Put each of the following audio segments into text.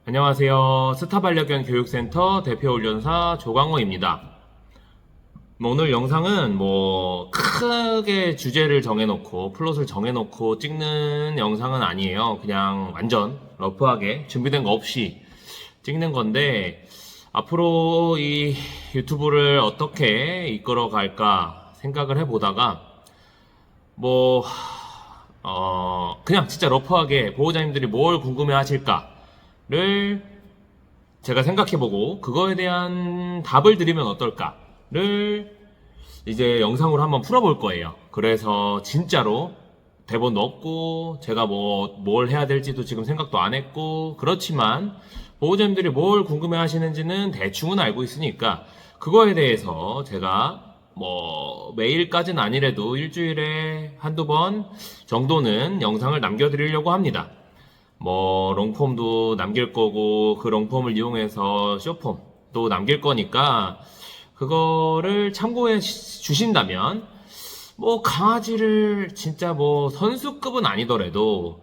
안녕하세요. 스타반려견 교육센터 대표 훈련사 조광호입니다. 오늘 영상은 크게 주제를 정해놓고 플롯을 정해놓고 찍는 영상은 아니에요. 그냥 완전 러프하게 준비된 거 없이 찍는 건데, 앞으로 이 유튜브를 어떻게 이끌어 갈까 생각을 해보다가 그냥 진짜 러프하게 보호자님들이 뭘 궁금해 하실까를 제가 생각해보고 그거에 대한 답을 드리면 어떨까를 이제 영상으로 한번 풀어볼 거예요. 그래서 진짜로 대본도 없고 제가 뭘 해야 될지도 지금 생각도 안 했고, 그렇지만 보호자님들이 뭘 궁금해 하시는지는 대충은 알고 있으니까 그거에 대해서 제가 매일까지는 아니래도 일주일에 한두 번 정도는 영상을 남겨드리려고 합니다. 롱폼도 남길 거고, 그 롱폼을 이용해서 쇼폼도 남길 거니까, 그거를 참고해 주신다면, 강아지를 진짜 선수급은 아니더라도,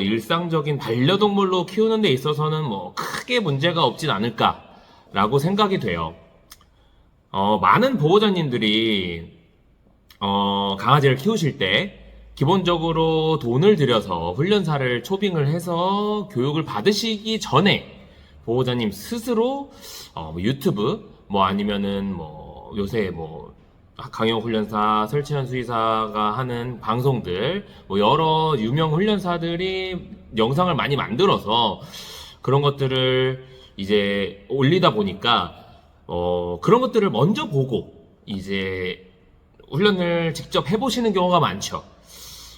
일상적인 반려동물로 키우는 데 있어서는 크게 문제가 없진 않을까라고 생각이 돼요. 많은 보호자님들이 강아지를 키우실 때 기본적으로 돈을 들여서 훈련사를 초빙을 해서 교육을 받으시기 전에 보호자님 스스로 유튜브 아니면은 요새 강용 훈련사, 설치현 수의사가 하는 방송들, 여러 유명 훈련사들이 영상을 많이 만들어서 그런 것들을 이제 올리다 보니까 그런 것들을 먼저 보고 이제 훈련을 직접 해보시는 경우가 많죠.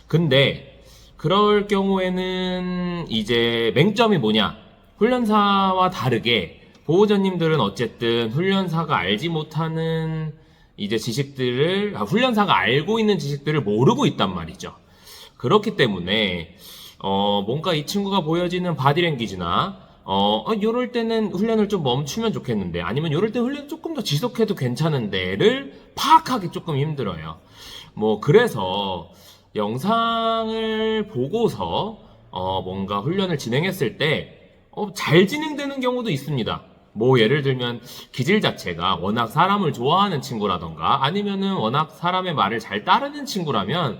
근데 그럴 경우에는 이제 맹점이 뭐냐? 훈련사와 다르게 보호자님들은 어쨌든 훈련사가 알지 못하는 이제 지식들을, 훈련사가 알고 있는 지식들을 모르고 있단 말이죠. 그렇기 때문에 뭔가 이 친구가 보여지는 바디랭귀지나 요럴 때는 훈련을 좀 멈추면 좋겠는데, 아니면 요럴 때 훈련 조금 더 지속해도 괜찮은데를 파악하기 조금 힘들어요. 그래서 영상을 보고서 뭔가 훈련을 진행했을 때 잘 진행되는 경우도 있습니다. 예를 들면 기질 자체가 워낙 사람을 좋아하는 친구라던가, 아니면은 워낙 사람의 말을 잘 따르는 친구라면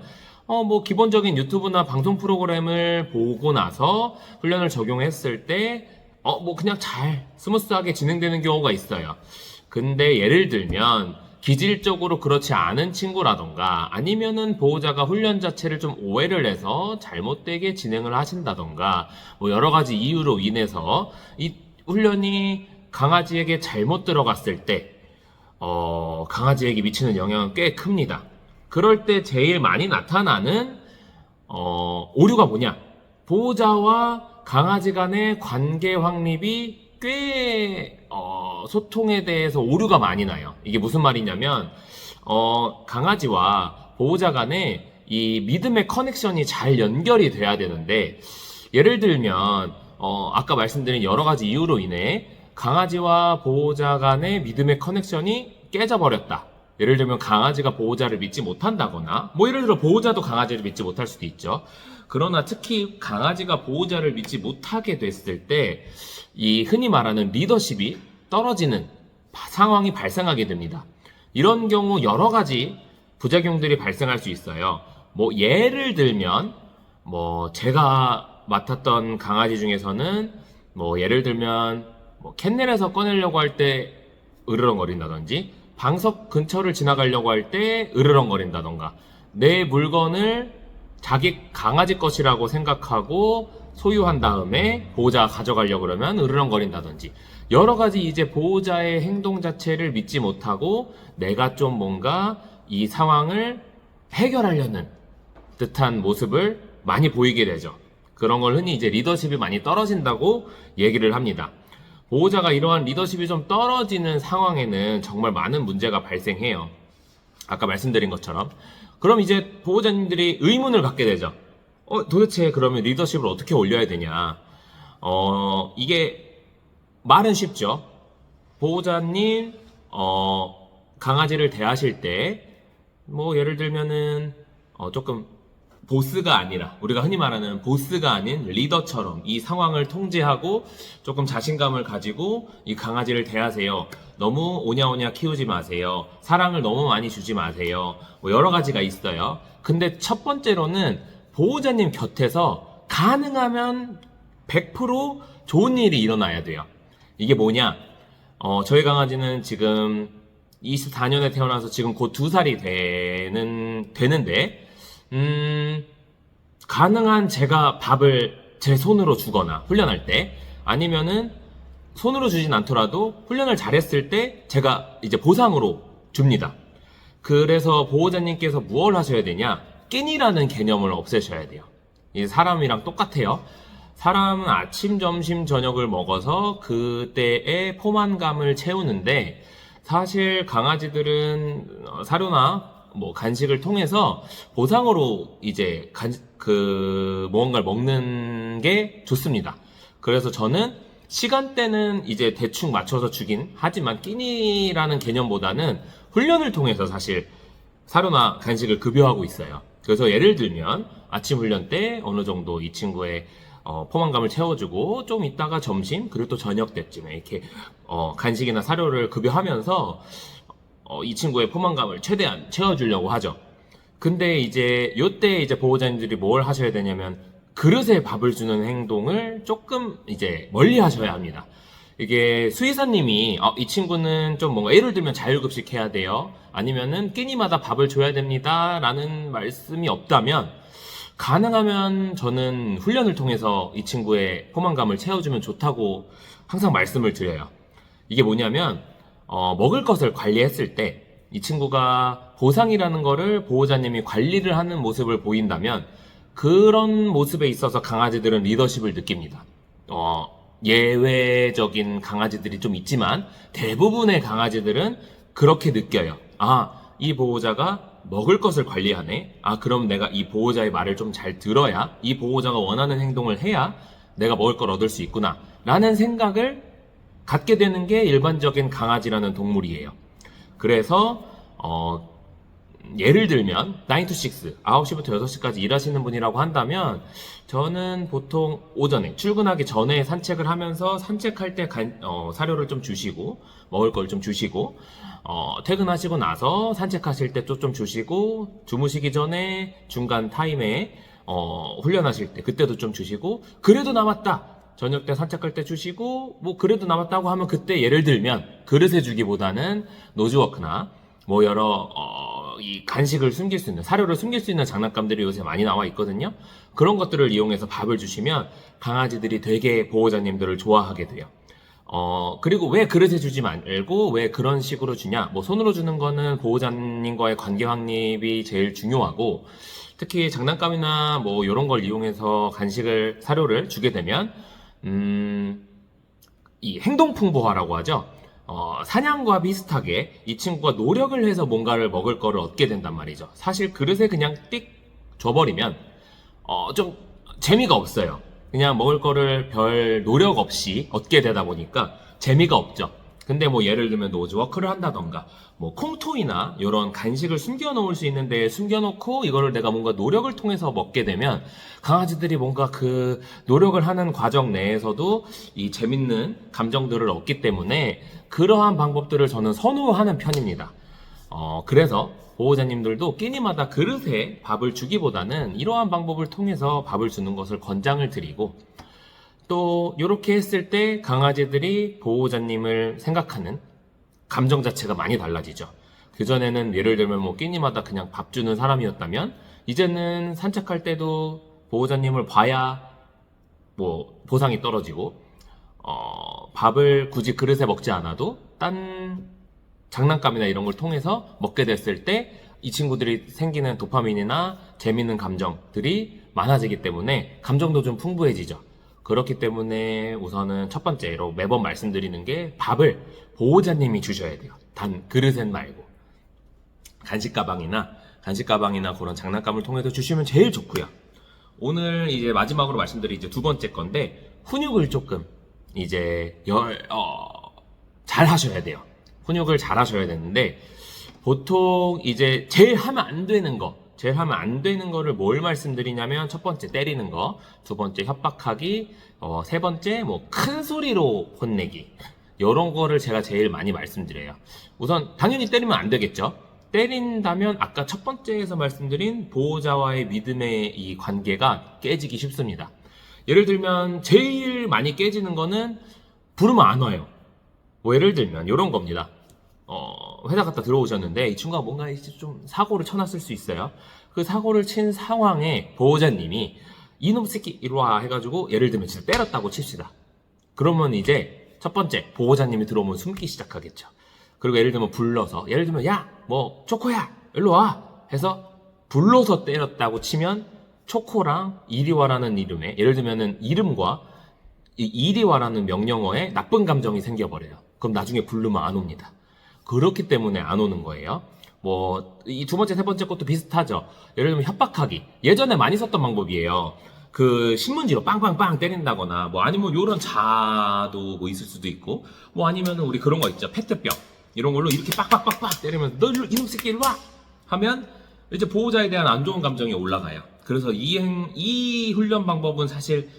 기본적인 유튜브나 방송 프로그램을 보고 나서 훈련을 적용했을 때 그냥 잘 스무스하게 진행되는 경우가 있어요. 근데 예를 들면 기질적으로 그렇지 않은 친구라던가, 아니면은 보호자가 훈련 자체를 좀 오해를 해서 잘못되게 진행을 하신다던가, 여러 가지 이유로 인해서 이 훈련이 강아지에게 잘못 들어갔을 때 강아지에게 미치는 영향은 꽤 큽니다. 그럴 때 제일 많이 나타나는 오류가 뭐냐? 보호자와 강아지 간의 관계 확립이 꽤 소통에 대해서 오류가 많이 나요. 이게 무슨 말이냐면 강아지와 보호자 간에 이 믿음의 커넥션이 잘 연결이 돼야 되는데, 예를 들면 아까 말씀드린 여러 가지 이유로 인해 강아지와 보호자 간의 믿음의 커넥션이 깨져버렸다. 예를 들면 강아지가 보호자를 믿지 못한다거나, 예를 들어 보호자도 강아지를 믿지 못할 수도 있죠. 그러나 특히 강아지가 보호자를 믿지 못하게 됐을 때 이 흔히 말하는 리더십이 떨어지는 상황이 발생하게 됩니다. 이런 경우 여러 가지 부작용들이 발생할 수 있어요. 예를 들면 제가 맡았던 강아지 중에서는 예를 들면 캔넬에서 꺼내려고 할 때 으르렁거린다든지, 방석 근처를 지나가려고 할 때 으르렁거린다던가, 내 물건을 자기 강아지 것이라고 생각하고 소유한 다음에 보호자가 가져가려고 그러면 으르렁거린다든지, 여러 가지 이제 보호자의 행동 자체를 믿지 못하고 내가 좀 뭔가 이 상황을 해결하려는 듯한 모습을 많이 보이게 되죠. 그런 걸 흔히 이제 리더십이 많이 떨어진다고 얘기를 합니다. 보호자가 이러한 리더십이 좀 떨어지는 상황에는 정말 많은 문제가 발생해요. 아까 말씀드린 것처럼. 그럼 이제 보호자님들이 의문을 갖게 되죠. 도대체 그러면 리더십을 어떻게 올려야 되냐? 이게 말은 쉽죠. 보호자님, 강아지를 대하실 때, 예를 들면은, 조금 보스가 아니라, 우리가 흔히 말하는 보스가 아닌 리더처럼 이 상황을 통제하고 조금 자신감을 가지고 이 강아지를 대하세요. 너무 오냐오냐 키우지 마세요. 사랑을 너무 많이 주지 마세요. 뭐 여러 가지가 있어요. 근데 첫 번째로는 보호자님 곁에서 가능하면 100% 좋은 일이 일어나야 돼요. 이게 뭐냐? 저희 강아지는 지금 24년에 태어나서 지금 곧 2살이 되는데, 가능한 제가 밥을 제 손으로 주거나 훈련할 때, 아니면은 손으로 주진 않더라도 훈련을 잘했을 때 제가 이제 보상으로 줍니다. 그래서 보호자님께서 무엇을 하셔야 되냐? 끼니라는 개념을 없애셔야 돼요. 이 사람이랑 똑같아요. 사람은 아침, 점심, 저녁을 먹어서 그때의 포만감을 채우는데, 사실 강아지들은 사료나 뭐 간식을 통해서 보상으로 이제 무언가를 먹는 게 좋습니다. 그래서 저는 시간대는 이제 대충 맞춰서 주긴 하지만 끼니라는 개념보다는 훈련을 통해서 사실 사료나 간식을 급여하고 있어요. 그래서 예를 들면 아침 훈련 때 어느 정도 이 친구의 포만감을 채워주고 좀 이따가 점심 그리고 또 저녁 때쯤에 이렇게 간식이나 사료를 급여하면서 이 친구의 포만감을 최대한 채워주려고 하죠. 근데 이제 요때 이제 보호자님들이 뭘 하셔야 되냐면 그릇에 밥을 주는 행동을 조금 이제 멀리 하셔야 합니다. 이게 수의사님이 이 친구는 좀 뭔가 예를 들면 자율급식 해야 돼요. 아니면은 끼니마다 밥을 줘야 됩니다. 라는 말씀이 없다면 가능하면 저는 훈련을 통해서 이 친구의 포만감을 채워주면 좋다고 항상 말씀을 드려요. 이게 뭐냐면 먹을 것을 관리했을 때 이 친구가 보상이라는 거를 보호자님이 관리를 하는 모습을 보인다면 그런 모습에 있어서 강아지들은 리더십을 느낍니다. 예외적인 강아지들이 좀 있지만 대부분의 강아지들은 그렇게 느껴요. 이 보호자가 먹을 것을 관리하네. 그럼 내가 이 보호자의 말을 좀 잘 들어야 이 보호자가 원하는 행동을 해야 내가 먹을 걸 얻을 수 있구나 라는 생각을 갖게 되는 게 일반적인 강아지라는 동물이에요. 그래서 예를 들면 9 to 6, 9시부터 6시까지 일하시는 분이라고 한다면 저는 보통 오전에 출근하기 전에 산책을 하면서 산책할 때 사료를 좀 주시고 먹을 걸 좀 주시고 퇴근하시고 나서 산책하실 때 또 좀 주시고 주무시기 전에 중간 타임에 훈련하실 때 그때도 좀 주시고 그래도 남았다 저녁 때 산책할 때 주시고 뭐 그래도 남았다고 하면 그때 예를 들면 그릇에 주기보다는 노즈워크나 뭐 여러 이 간식을 숨길 수 있는 사료를 숨길 수 있는 장난감들이 요새 많이 나와 있거든요. 그런 것들을 이용해서 밥을 주시면 강아지들이 되게 보호자님들을 좋아하게 돼요. 그리고 왜 그릇에 주지 말고 왜 그런 식으로 주냐? 뭐 손으로 주는 거는 보호자님과의 관계 확립이 제일 중요하고 특히 장난감이나 뭐 이런 걸 이용해서 사료를 주게 되면 이 행동풍부화라고 하죠. 사냥과 비슷하게 이 친구가 노력을 해서 뭔가를 먹을 거를 얻게 된단 말이죠. 사실 그릇에 그냥 띡 줘버리면 좀 재미가 없어요. 그냥 먹을 거를 별 노력 없이 얻게 되다 보니까 재미가 없죠. 근데 뭐 예를 들면 노즈워크를 한다던가 뭐 콩토이나 이런 간식을 숨겨 놓을 수 있는 데에 숨겨 놓고 이거를 내가 뭔가 노력을 통해서 먹게 되면 강아지들이 뭔가 그 노력을 하는 과정 내에서도 이 재밌는 감정들을 얻기 때문에 그러한 방법들을 저는 선호하는 편입니다. 그래서 보호자님들도 끼니마다 그릇에 밥을 주기보다는 이러한 방법을 통해서 밥을 주는 것을 권장을 드리고 또 이렇게 했을 때 강아지들이 보호자님을 생각하는 감정 자체가 많이 달라지죠. 그전에는 예를 들면 뭐 끼니마다 그냥 밥 주는 사람이었다면 이제는 산책할 때도 보호자님을 봐야 뭐 보상이 떨어지고 밥을 굳이 그릇에 먹지 않아도 딴 장난감이나 이런 걸 통해서 먹게 됐을 때 이 친구들이 생기는 도파민이나 재밌는 감정들이 많아지기 때문에 감정도 좀 풍부해지죠. 그렇기 때문에 우선은 첫 번째로 매번 말씀드리는 게 밥을 보호자님이 주셔야 돼요. 단 그릇엔 말고 간식 가방이나 그런 장난감을 통해서 주시면 제일 좋고요. 오늘 이제 마지막으로 말씀드린 이제 두 번째 건데 훈육을 조금 이제 잘 하셔야 돼요. 훈육을 잘 하셔야 되는데 보통 이제 제일 하면 안 되는 거 제일 하면 안 되는 거를 뭘 말씀드리냐면, 첫 번째 때리는 거, 두 번째 협박하기, 세 번째 뭐 큰 소리로 혼내기. 이런 거를 제가 제일 많이 말씀드려요. 우선 당연히 때리면 안 되겠죠. 때린다면 아까 첫 번째에서 말씀드린 보호자와의 믿음의 이 관계가 깨지기 쉽습니다. 예를 들면 제일 많이 깨지는 거는 부르면 안 와요. 뭐 예를 들면 이런 겁니다. 회사 갔다 들어오셨는데 이 친구가 뭔가 이제 좀 사고를 쳐놨을 수 있어요. 그 사고를 친 상황에 보호자님이 이놈 새끼 이리 와 해가지고 예를 들면 진짜 때렸다고 칩시다. 그러면 이제 첫 번째 보호자님이 들어오면 숨기 시작하겠죠. 그리고 예를 들면 불러서 예를 들면 야 뭐 초코야 일로 와 해서 불러서 때렸다고 치면 초코랑 이리 와라는 이름에 예를 들면은 이름과 이 이리 와라는 명령어에 나쁜 감정이 생겨버려요. 그럼 나중에 부르면 안 옵니다. 그렇기 때문에 안 오는 거예요. 뭐 이 두 번째 세 번째 것도 비슷하죠. 예를 들면 협박하기 예전에 많이 썼던 방법이에요. 그 신문지로 빵빵빵 때린다거나 뭐 아니면 요런 자도 뭐 있을 수도 있고 뭐 아니면은 우리 그런 거 있죠. 페트병 이런 걸로 이렇게 빡빡빡빡 때리면서 너 이놈 새끼 일로 와 하면 이제 보호자에 대한 안 좋은 감정이 올라가요. 그래서 이 훈련 방법은 사실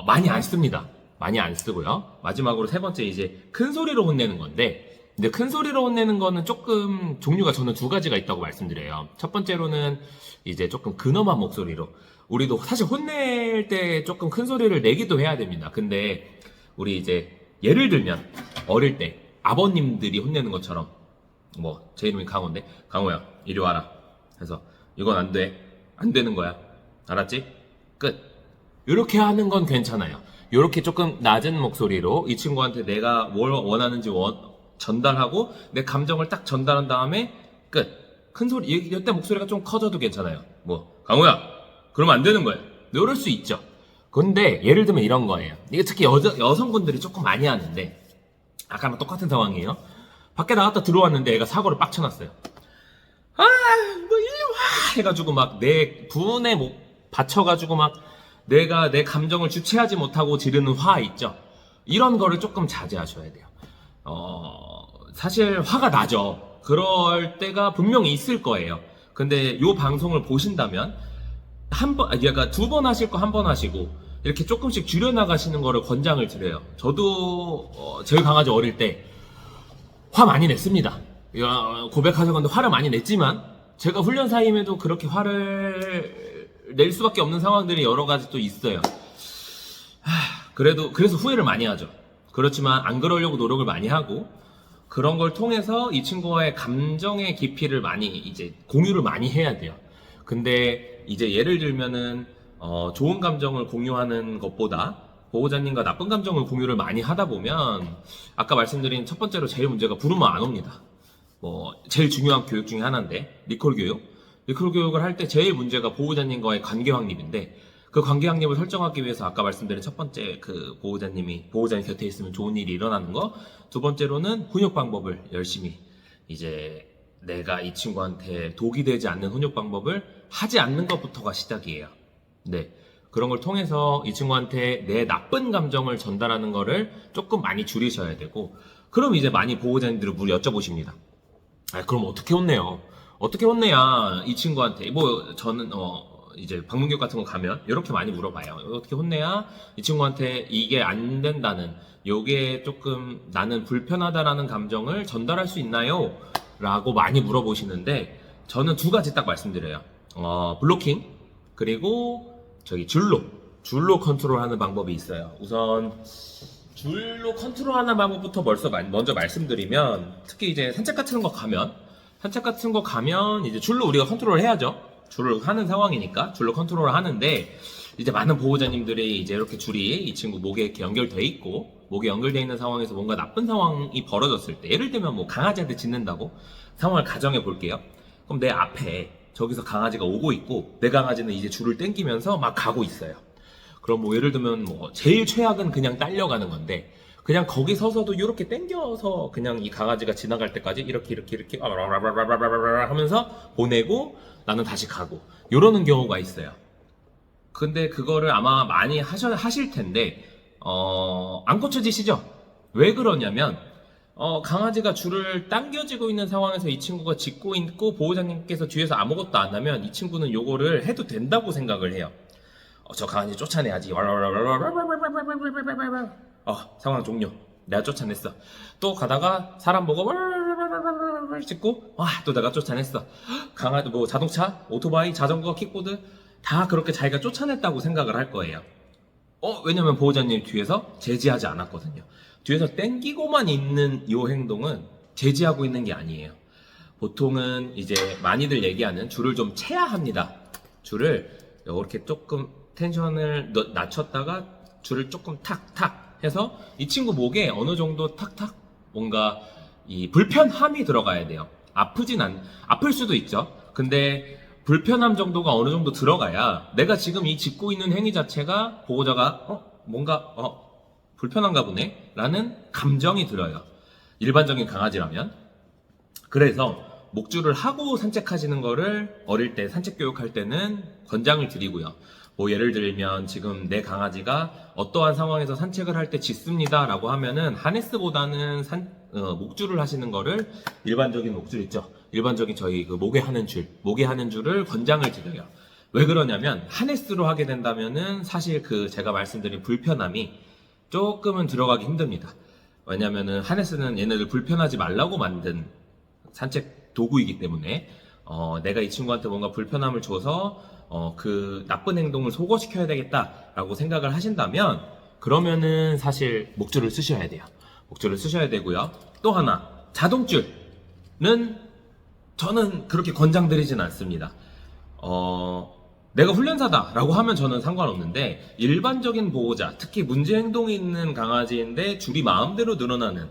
많이 안 씁니다. 많이 안 쓰고요. 마지막으로 세 번째 이제 큰 소리로 혼내는 건데 근데 큰 소리로 혼내는 거는 조금 종류가 저는 두 가지가 있다고 말씀드려요. 첫 번째로는 이제 조금 근엄한 목소리로 우리도 사실 혼낼 때 조금 큰 소리를 내기도 해야 됩니다. 근데 우리 이제 예를 들면 어릴 때 아버님들이 혼내는 것처럼 뭐 제 이름이 강호인데 강호야 이리 와라 해서 이건 안 돼. 안 되는 거야. 알았지? 끝. 이렇게 하는 건 괜찮아요. 이렇게 조금 낮은 목소리로 이 친구한테 내가 뭘 원하는지 전달하고 내 감정을 딱 전달한 다음에 끝. 큰 소리 이때 목소리가 좀 커져도 괜찮아요. 뭐 강호야 그러면 안 되는 거야. 이럴 수 있죠. 근데 예를 들면 이런 거예요. 이게 특히 여성분들이 조금 많이 하는데 아까랑 똑같은 상황이에요. 밖에 나갔다 들어왔는데 애가 사고를 빡 쳐놨어요. 뭐 일로 와 해가지고 막 내 분에 뭐 받쳐가지고 막 내가 내 감정을 주체하지 못하고 지르는 화 있죠. 이런 거를 조금 자제하셔야 돼요. 사실 화가 나죠. 그럴 때가 분명히 있을 거예요. 근데 요 방송을 보신다면 그러니까 두 번 하실 거 한 번 하시고 이렇게 조금씩 줄여나가시는 거를 권장을 드려요. 저도 저희 강아지 어릴 때 화 많이 냈습니다. 고백하자건데 화를 많이 냈지만 제가 훈련사임에도 그렇게 화를 낼 수밖에 없는 상황들이 여러 가지 또 있어요. 그래서 후회를 많이 하죠. 그렇지만 안 그러려고 노력을 많이 하고 그런 걸 통해서 이 친구와의 감정의 깊이를 많이 이제 공유를 많이 해야 돼요. 근데 이제 예를 들면은 좋은 감정을 공유하는 것보다 보호자님과 나쁜 감정을 공유를 많이 하다 보면 아까 말씀드린 첫 번째로 제일 문제가 부르면 안 옵니다. 뭐 제일 중요한 교육 중에 하나인데 리콜 교육을 할 때 제일 문제가 보호자님과의 관계 확립인데 그 관계 확립을 설정하기 위해서 아까 말씀드린 첫 번째 그 보호자님 곁에 있으면 좋은 일이 일어나는 거, 두 번째로는 훈육 방법을 열심히 이제 내가 이 친구한테 독이 되지 않는 훈육 방법을 하지 않는 것부터가 시작이에요. 네. 그런 걸 통해서 이 친구한테 내 나쁜 감정을 전달하는 거를 조금 많이 줄이셔야 되고, 그럼 이제 많이 보호자님들은 물 여쭤보십니다. 그럼 어떻게 혼내요? 어떻게 혼내야 이 친구한테, 뭐, 저는, 이제 방문교육 같은 거 가면 이렇게 많이 물어봐요. 어떻게 혼내야 이 친구한테 이게 안 된다는, 요게 조금 나는 불편하다라는 감정을 전달할 수 있나요? 라고 많이 물어보시는데, 저는 두 가지 딱 말씀드려요. 블로킹, 그리고 줄로 컨트롤하는 방법이 있어요. 우선 줄로 컨트롤하는 방법부터 먼저 말씀드리면, 특히 이제 산책 같은 거 가면 이제 줄로 우리가 컨트롤을 해야죠. 줄을 하는 상황이니까 줄로 컨트롤을 하는데, 이제 많은 보호자님들이 이제 이렇게 줄이 이 친구 목에 이렇게 연결돼 있고, 목에 연결돼 있는 상황에서 뭔가 나쁜 상황이 벌어졌을 때, 예를 들면 뭐 강아지한테 짖는다고 상황을 가정해 볼게요. 그럼 내 앞에 저기서 강아지가 오고 있고 내 강아지는 이제 줄을 당기면서 막 가고 있어요. 그럼 뭐 예를 들면 뭐 제일 최악은 그냥 딸려가는 건데, 그냥 거기 서서도 이렇게 당겨서 그냥 이 강아지가 지나갈 때까지 이렇게 하면서 보내고 나는 다시 가고, 이러는 경우가 있어요. 근데 그거를 아마 많이 하실 텐데 안 고쳐지시죠? 왜 그러냐면 강아지가 줄을 당겨지고 있는 상황에서 이 친구가 짖고 있고 보호자님께서 뒤에서 아무것도 안 하면 이 친구는 요거를 해도 된다고 생각을 해요. 저 강아지 쫓아내야지. 상황 종료. 내가 쫓아냈어. 또 가다가 사람 보고 짖고 또 내가 쫓아냈어. 강아지 뭐 자동차, 오토바이, 자전거, 킥보드 다 그렇게 자기가 쫓아냈다고 생각을 할 거예요. 왜냐면 보호자님 뒤에서 제지하지 않았거든요. 뒤에서 땡기고만 있는 이 행동은 제지하고 있는 게 아니에요. 보통은 이제 많이들 얘기하는 줄을 좀 채야 합니다. 줄을 이렇게 조금 텐션을 낮췄다가 줄을 조금 탁탁 해서 이 친구 목에 어느 정도 탁탁 뭔가 이 불편함이 들어가야 돼요. 아플 수도 있죠. 근데 불편함 정도가 어느 정도 들어가야 내가 지금 이 짚고 있는 행위 자체가 보호자가 뭔가 불편한가 보네 라는 감정이 들어요. 일반적인 강아지라면. 그래서 목줄을 하고 산책하시는 거를 어릴 때 산책 교육할 때는 권장을 드리고요. 뭐 예를 들면 지금 내 강아지가 어떠한 상황에서 산책을 할 때 짖습니다 라고 하면은 하네스보다는 목줄을 하시는 거를 일반적인 목줄 있죠. 일반적인 저희 그 목에 하는 줄을 권장을 드려요. 왜 그러냐면 하네스로 하게 된다면은 사실 그 제가 말씀드린 불편함이 조금은 들어가기 힘듭니다. 왜냐면은 하네스는 얘네들 불편하지 말라고 만든 산책 도구이기 때문에 내가 이 친구한테 뭔가 불편함을 줘서 그 나쁜 행동을 소거시켜야 되겠다라고 생각을 하신다면 그러면은 사실 목줄을 쓰셔야 돼요. 목줄을 쓰셔야 되고요. 또 하나 자동줄은 저는 그렇게 권장드리진 않습니다. 내가 훈련사다라고 하면 저는 상관없는데 일반적인 보호자, 특히 문제 행동이 있는 강아지인데 줄이 마음대로 늘어나는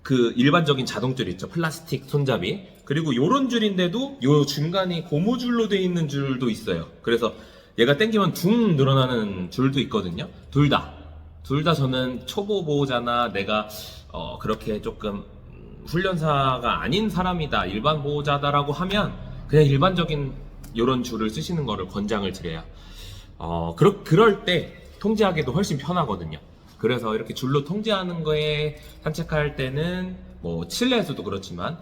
그 일반적인 자동줄 있죠. 플라스틱 손잡이. 그리고 요런 줄인데도 요 중간이 고무줄로 되어 있는 줄도 있어요. 그래서 얘가 당기면 둥 늘어나는 줄도 있거든요. 둘 다 저는 초보 보호자나 내가 그렇게 조금 훈련사가 아닌 사람이다, 일반 보호자다라고 하면 그냥 일반적인 요런 줄을 쓰시는 거를 권장을 드려요. 그럴 때 통제하기도 훨씬 편하거든요. 그래서 이렇게 줄로 통제하는 거에 산책할 때는 뭐 실내에서도 그렇지만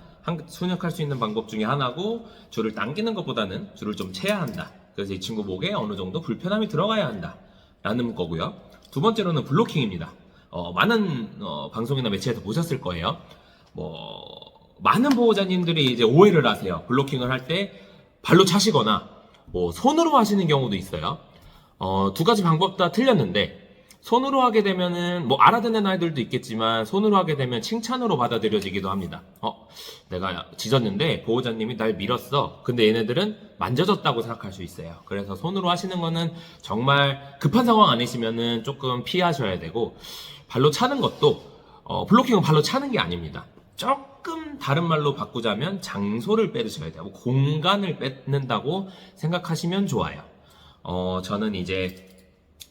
순역할 수 있는 방법 중에 하나고 줄을 당기는 것보다는 줄을 좀 채야 한다. 그래서 이 친구 목에 어느 정도 불편함이 들어가야 한다. 라는 거고요. 두 번째로는 블로킹입니다. 많은 방송이나 매체에서 보셨을 거예요. 많은 보호자님들이 이제 오해를 하세요. 블로킹을 할 때 발로 차시거나 손으로 하시는 경우도 있어요. 두 가지 방법 다 틀렸는데 손으로 하게 되면은 알아듣는 아이들도 있겠지만 손으로 하게 되면 칭찬으로 받아들여지기도 합니다. 내가 짖었는데 보호자님이 날 밀었어. 근데 얘네들은 만져졌다고 생각할 수 있어요. 그래서 손으로 하시는 거는 정말 급한 상황 아니시면은 조금 피하셔야 되고 발로 차는 것도 블로킹은 발로 차는 게 아닙니다. 조금 다른 말로 바꾸자면 장소를 빼드셔야 돼요. 공간을 뺏는다고 생각하시면 좋아요. 저는 이제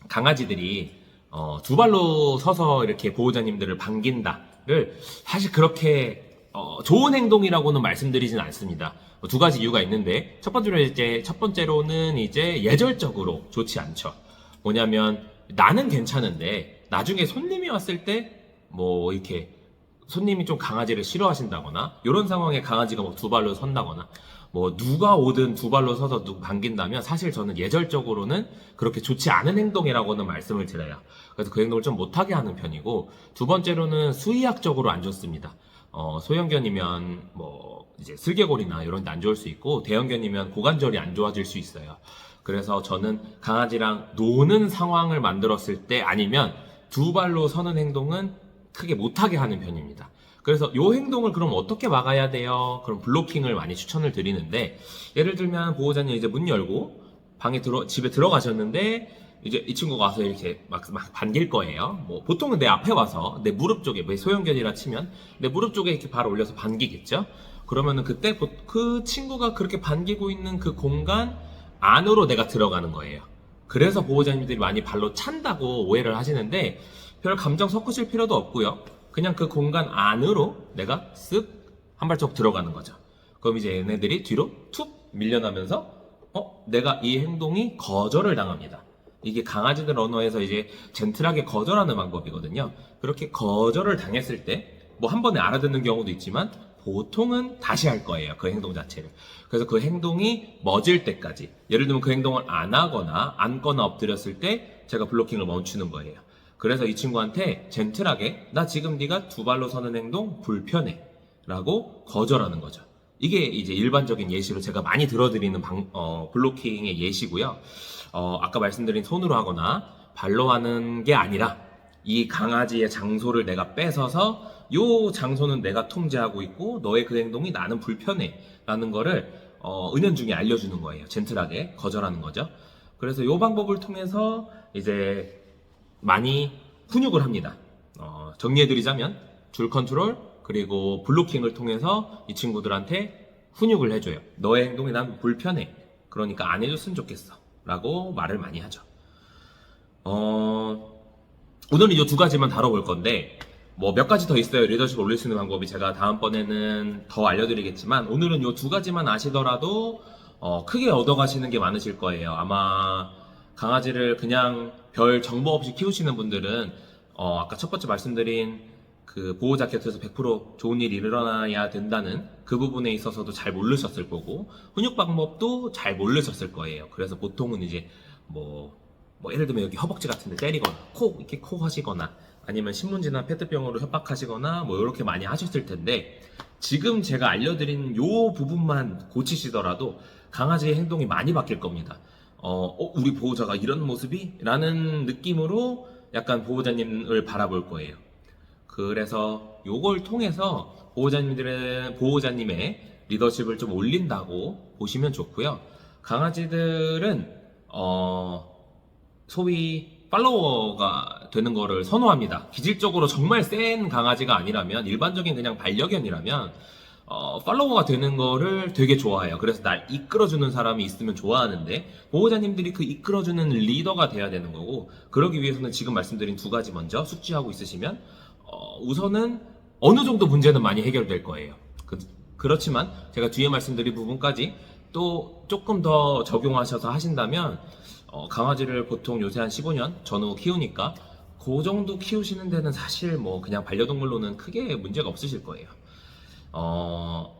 강아지들이 두 발로 서서 이렇게 보호자님들을 반긴다를 사실 그렇게 좋은 행동이라고는 말씀드리진 않습니다. 두 가지 이유가 있는데 첫 번째로는 이제 예절적으로 좋지 않죠. 뭐냐면 나는 괜찮은데 나중에 손님이 왔을 때 이렇게 손님이 좀 강아지를 싫어하신다거나 이런 상황에 강아지가 두 발로 선다거나 누가 오든 두 발로 서서 반긴다면 사실 저는 예절적으로는 그렇게 좋지 않은 행동이라고는 말씀을 드려요. 그래서 그 행동을 좀 못하게 하는 편이고 두 번째로는 수의학적으로 안 좋습니다. 소형견이면 이제 슬개골이나 이런 데 안 좋을 수 있고 대형견이면 고관절이 안 좋아질 수 있어요. 그래서 저는 강아지랑 노는 상황을 만들었을 때 아니면 두 발로 서는 행동은 크게 못하게 하는 편입니다. 그래서 요 행동을 그럼 어떻게 막아야 돼요? 그럼 블로킹을 많이 추천을 드리는데 예를 들면 보호자님 이제 문 열고 집에 들어가셨는데 이제 이 친구가 와서 이렇게 막 반길 거예요. 보통은 내 앞에 와서 내 무릎 쪽에 소형견이라 치면 내 무릎 쪽에 이렇게 발 올려서 반기겠죠? 그러면은 그때 그 친구가 그렇게 반기고 있는 그 공간 안으로 내가 들어가는 거예요. 그래서 보호자님들이 많이 발로 찬다고 오해를 하시는데 별 감정 섞으실 필요도 없고요. 그냥 그 공간 안으로 내가 쓱 한 발짝 들어가는 거죠. 그럼 이제 얘네들이 뒤로 툭 밀려나면서 내가 이 행동이 거절을 당합니다. 이게 강아지들 언어에서 이제 젠틀하게 거절하는 방법이거든요. 그렇게 거절을 당했을 때 뭐 한 번에 알아듣는 경우도 있지만 보통은 다시 할 거예요. 그 행동 자체를. 그래서 그 행동이 멎을 때까지, 예를 들면 그 행동을 안 하거나 앉거나 엎드렸을 때 제가 블로킹을 멈추는 거예요. 그래서 이 친구한테 젠틀하게 나 지금 네가 두 발로 서는 행동 불편해 라고 거절하는 거죠. 이게 이제 일반적인 예시로 제가 많이 들어드리는 블로킹의 예시고요. 아까 말씀드린 손으로 하거나 발로 하는 게 아니라 이 강아지의 장소를 내가 뺏어서 요 장소는 내가 통제하고 있고 너의 그 행동이 나는 불편해 라는 거를 은연중에 알려주는 거예요. 젠틀하게 거절하는 거죠. 그래서 요 방법을 통해서 이제 많이 훈육을 합니다. 정리해드리자면 줄 컨트롤 그리고 블로킹을 통해서 이 친구들한테 훈육을 해줘요. 너의 행동이 난 불편해. 그러니까 안 해줬으면 좋겠어 라고 말을 많이 하죠. 오늘은 이 두 가지만 다뤄볼 건데 뭐 몇 가지 더 있어요. 리더십 올릴 수 있는 방법이. 제가 다음번에는 더 알려드리겠지만 오늘은 이 두 가지만 아시더라도 크게 얻어가시는 게 많으실 거예요. 아마 강아지를 그냥 별 정보 없이 키우시는 분들은 아까 첫 번째 말씀드린 그 보호자 곁에서 100% 좋은 일이 일어나야 된다는 그 부분에 있어서도 잘 모르셨을 거고 훈육 방법도 잘 모르셨을 거예요. 그래서 보통은 이제 뭐 예를 들면 여기 허벅지 같은 데 때리거나 이렇게 코 하시거나 아니면 신문지나 페트병으로 협박하시거나 뭐 이렇게 많이 하셨을 텐데 지금 제가 알려드린 요 부분만 고치시더라도 강아지의 행동이 많이 바뀔 겁니다. 우리 보호자가 이런 모습이? 라는 느낌으로 약간 보호자님을 바라볼 거예요. 그래서 요걸 통해서 보호자님의 리더십을 좀 올린다고 보시면 좋고요. 강아지들은 소위 팔로워가 되는 거를 선호합니다. 기질적으로 정말 센 강아지가 아니라면, 일반적인 그냥 반려견이라면 팔로워가 되는 거를 되게 좋아해요. 그래서 날 이끌어주는 사람이 있으면 좋아하는데 보호자님들이 그 이끌어주는 리더가 돼야 되는 거고, 그러기 위해서는 지금 말씀드린 두 가지 먼저 숙지하고 있으시면 우선은 어느 정도 문제는 많이 해결될 거예요. 그렇지만 제가 뒤에 말씀드린 부분까지 또 조금 더 적용하셔서 하신다면 강아지를 보통 요새 한 15년 전후 키우니까 그 정도 키우시는 데는 사실 뭐 그냥 반려동물로는 크게 문제가 없으실 거예요.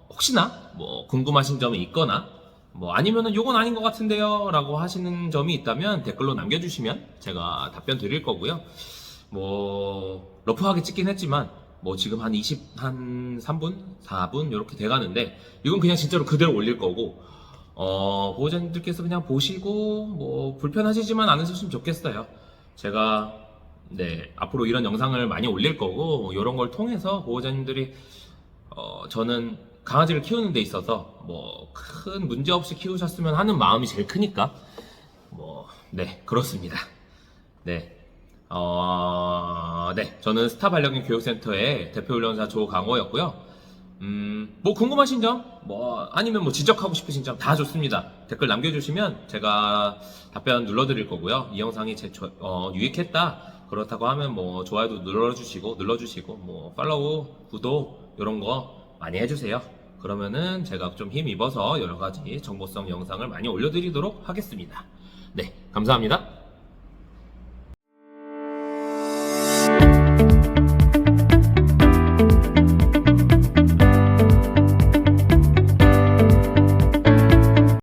혹시나 뭐 궁금하신 점이 있거나 뭐 아니면은 요건 아닌 것 같은데요 라고 하시는 점이 있다면 댓글로 남겨주시면 제가 답변 드릴 거고요. 뭐 러프하게 찍긴 했지만 뭐 지금 한 3분? 4분 이렇게 돼가는데 이건 그냥 진짜로 그대로 올릴 거고 보호자님들께서 그냥 보시고 뭐 불편하시지만 않으셨으면 좋겠어요. 제가 앞으로 이런 영상을 많이 올릴 거고 이런 걸 통해서 보호자님들이 저는 강아지를 키우는 데 있어서 뭐 큰 문제 없이 키우셨으면 하는 마음이 제일 크니까 그렇습니다. 저는 스타 반려견 교육센터의 대표 훈련사 조강호였고요. 뭐 궁금하신 점, 아니면 뭐 지적하고 싶으신 점 다 좋습니다. 댓글 남겨주시면 제가 답변 눌러드릴 거고요. 이 영상이 유익했다 그렇다고 하면 뭐 좋아요도 눌러주시고 뭐 팔로우, 구독 이런 거 많이 해주세요. 그러면은 제가 좀 힘입어서 여러 가지 정보성 영상을 많이 올려드리도록 하겠습니다. 감사합니다.